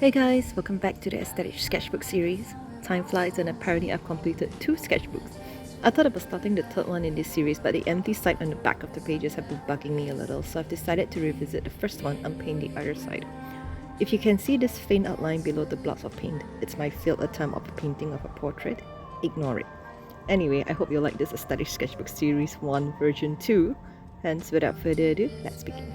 Hey guys, welcome back to the Aesthetic Sketchbook series. Time flies and apparently I've completed 2 sketchbooks. I thought about starting the 3rd one in this series, but the empty side on the back of the pages have been bugging me a little, so I've decided to revisit the first one and paint the other side. If you can see this faint outline below the blobs of paint, it's my failed attempt of a painting of a portrait. Ignore it. Anyway, I hope you like this Aesthetic Sketchbook series 1 version 2. Hence, without further ado, let's begin.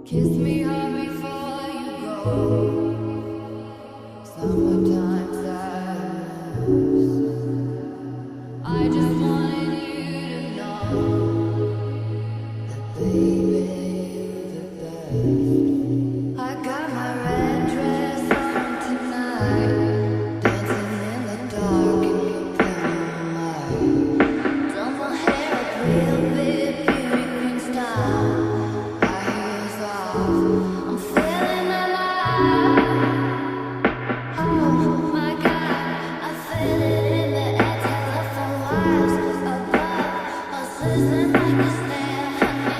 Kiss me hard before you go. Summertime sadness. I just wanted you to know that baby, you're the best. I got my red dress on tonight, dancing in the dark in your pale light. Done my hair up real big, beauty queen style. I'm feeling alive. Oh my God, I feel it in the air. Telephone wires above, all sizzling like a snare. Honey,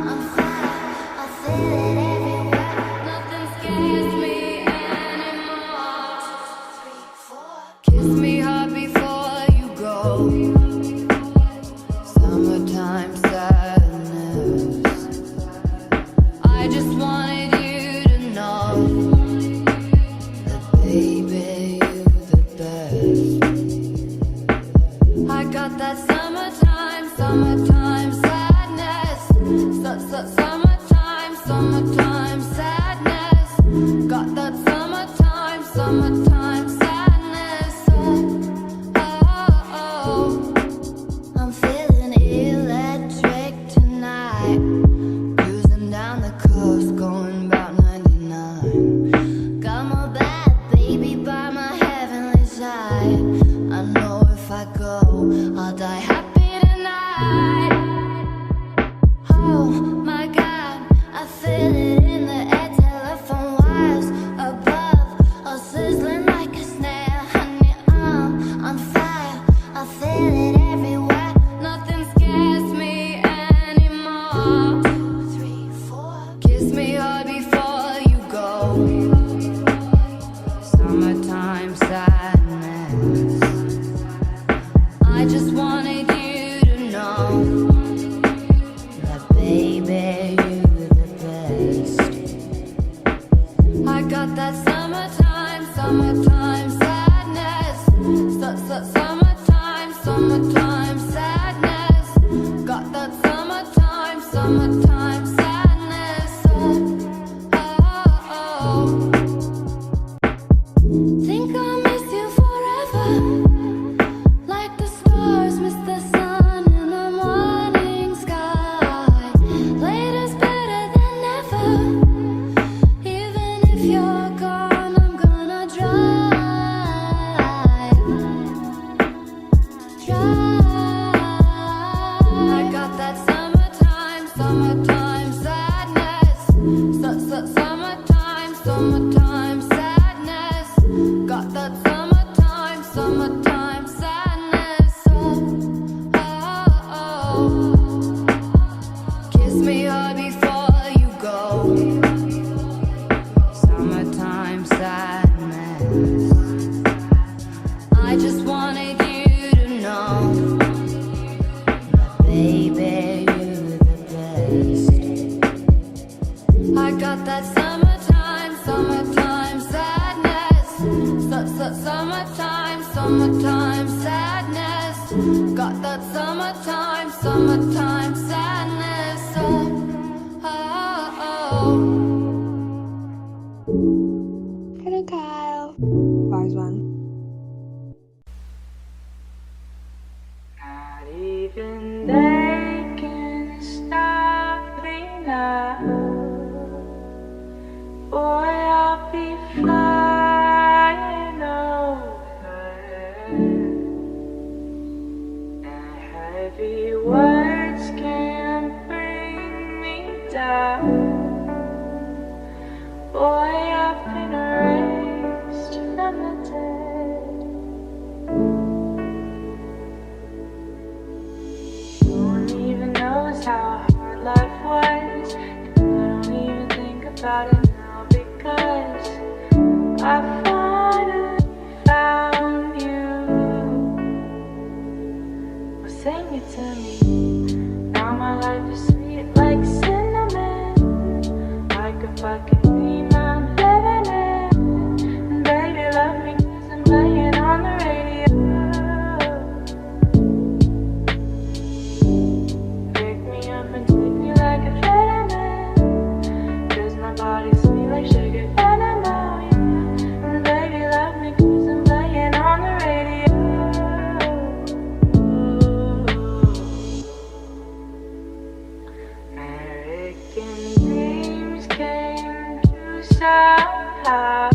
I'm fire. I feel it everywhere. Nothing scares me anymore. 2, 3, 4. Kiss me hard before you go. Summertime sadness. I just wanted you to know that baby, you're the best. I got that summertime sadness. Summertime sadness. Got that summertime sadness. Oh. I'm feeling electric tonight. Cruising down the coast, going about 99. Got my bad baby by my heavenly side. I know if I go, I'll die happy tonight. Oh my God, I feel it in the air. Telephone wires above, all sizzling like a snare. Honey, I'm on fire. I feel it everywhere. Nothing scares me anymore. 2, 3, 4. Kiss me hard before you go. Summertime sadness. I just wanted you to know that baby, you're the best. I got that summertime sadness. Summertime sadness. Got that summertime sadness. Oh. Think I'll miss you forever, like the stars miss the sun in the morning sky. Later's better than ever. Even if you're gone, I'm gonna drive. I got that summertime sadness. Summertime sadness. Got that summertime sadness. Oh. Kiss me hard before you go. Summertime sadness. I just wanted you to know that baby, you're the best. I got that summertime sadness. That's that summertime, summertime sadness. Got that summertime, summertime sadness. Oh, oh, oh. Hello, Kyle. Wise one. Not even they can stop me now. Boy, I'll be flying overhead, and heavy words can't bring me down. Boy, I've been erased from the dead. No one even knows how hard life was, and I don't even think about it now because I finally found you. Well, sing it to me. Now my life is sweet like cinnamon, like a fucking dream I'm living in. And baby, love me 'cause I'm playing on the radio. Pick me up and take me like a vitamin, 'cause my body's sweet like sugar and ammonia. And baby, love me 'cause I'm playing on the radio. American dreams came true somehow.